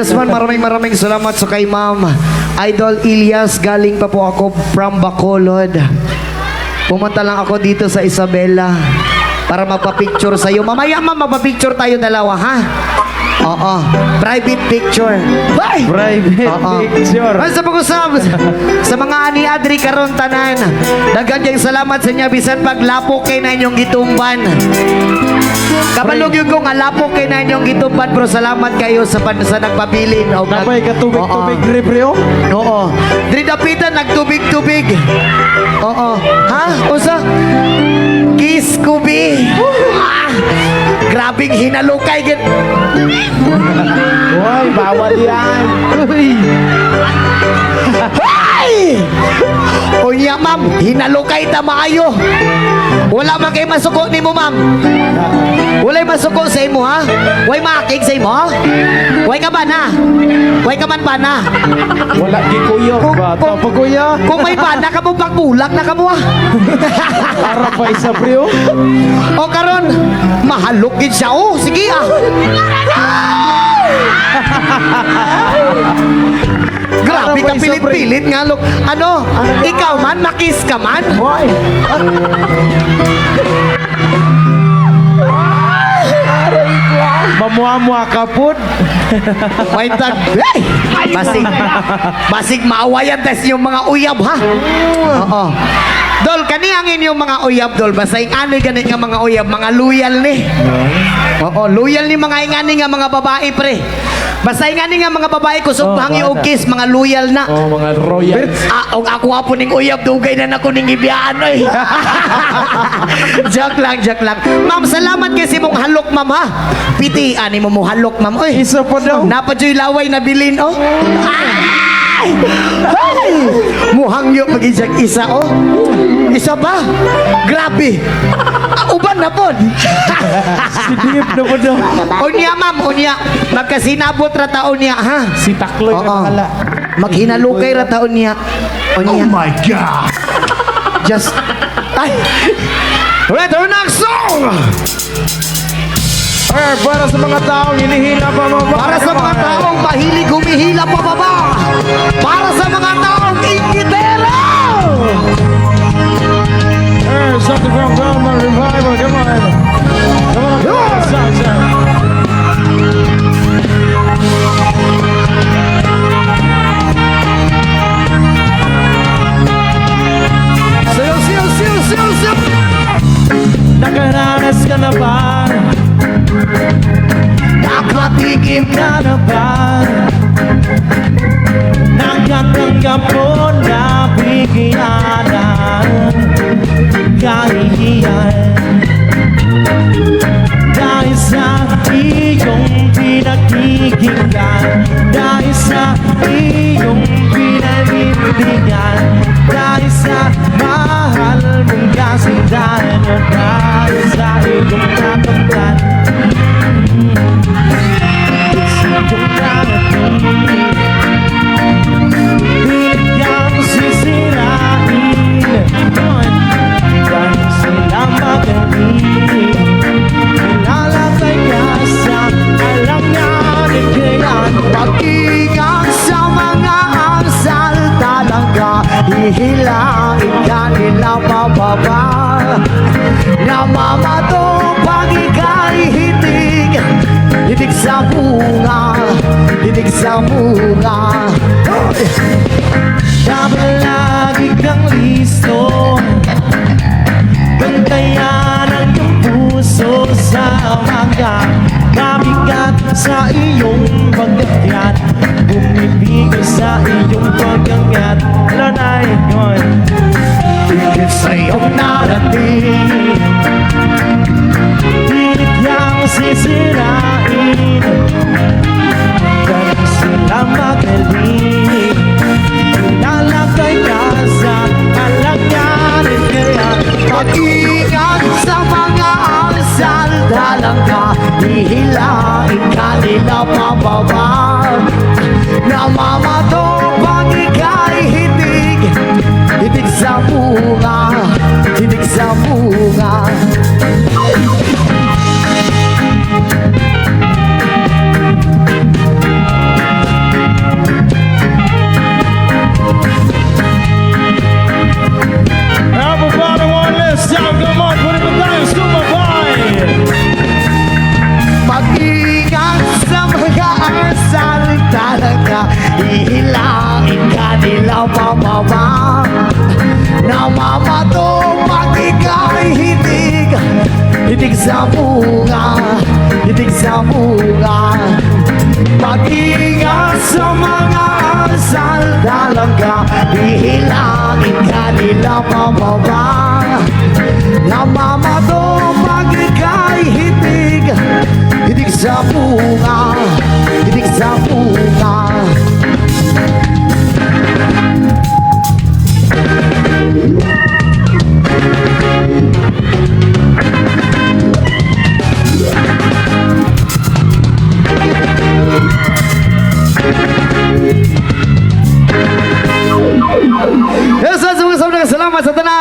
Yes man, maraming salamat sa kay Ma'am Idol Ilyas. Galing pa po ako from Bacolod. Pumunta lang ako dito sa Isabela para magpa-picture sa'yo. Mamaya ma'am, magpa-picture tayo dalawa, ha? Oo. Private picture. Bye! Private picture. Sa pag-usap, sa mga ani-adri karon tanan, daghang salamat sa inyo bisan paglapok kay na inyong gitumban. Kabalog yung kong alapok kay na inyong gitumban, pero salamat kayo sa nagpabilin. Napay ka tubig-tubig, Rebrio? Oo. Diri dapitan nagtubig-tubig. Oo. Ha? Usa? Kiss Kubi. Grabing hinalukay gid. Uy, bawal yan. Hey! Unya ma'am, hinalukay ta maayo. Wala man kay masuko nimo ma'am. Walay masuko sa imo ha. Way makig sa imo ha. Way ka ba na? Way ka man ba na? Wala gikuyo. Bata pa kuya. Kung may bana ka mo pagbulag na ka mo ha. Para pa isa, Brio. O karon, mahalok gid siya. Oh, sige ah. Grabe ka pilit-pilit nga look. Ano? Ikaw man, makis ka man? Hoy. Mamuha-muha ka po. Wait tag. Hey! Basig maawayan test yung mga uyab ha. Oo. Dol, kani ang inyong mga uyab, Dol. Basta ingani ganit nga mga uyab, mga loyal ni. Oo, loyal ni mga ingani nga mga babae, pre. Basta ingani nga mga babae ko subhang yung kiss, mga loyal na. Oh, mga royal. Og ako po ning uyab, dugay na nako ning ibiyaan, oy. Joke lang, joke lang. Ma'am, salamat kasi mong halok, ma'am, ha. Piti, ani mo mo halok, ma'am, oy. Isa pa daw. Napadyo'y laway na bilin, oh. Ay! Muhangyo mag-isang isa, oh. Isa ba? Grabe. Uban na po. Sidip na po daw. Unya, ma'am, unya. Magkasinabot ra taon niya, ha? Si Takloy na nakala. Maghinalukay ra taon niya. Unya. Oh my God! Just... Ay! Alright, our next song! Para sa mga taong hinihila pa mababa. Para sa mga taong mahilig humihila pababa. Para sa mga taong ingitero! Something from Velma Revival. Come on. Come on. Sunshine. Sayo, sayo, sayo, sayo, sayo! Nakaranas ka na ba? Nakatikim Ka na ba? Nakatanggap mo na bigyanan kahihiyan dahil sa iyong pinakikinggan, dahil sa iyong pinanindigan, dahil sa mahal mong kasindahan, dahil sa iyong nakamtan, sa iyong narating. Bigyan sisirain dahil sila magaling. Nilalagay ka sa alanganin kayan. Pag-ingat sa mga asal talaga, hihilain ka nila pababa. Namamato pag ika'y hitig, hitig sa bunga, hitig sa bunga. Dapat lagi kang listo, bantayan ang iyong puso sa mga mabigat sa iyong pagkakyat, bumibigay sa iyong pagkangat. Lanay yun, Higit sa iyong narating, binigyang sisirain dahil sila magaling. Nilalagay ka sa alanganin kaya pag-ingat sa mga asal talaga, hihilain ka nila pababa. Namamato pag ika'y hitig, hitig sa bunga, hitig sa bunga. Hitik sa bunga, hitik sa bunga. Mag-ingat sa mga asal talaga, ihilangin kanila pababa. Namamato pag ika'y hitig, hitik sa bunga, hitik sa bunga. Yes, salamat sa tanan.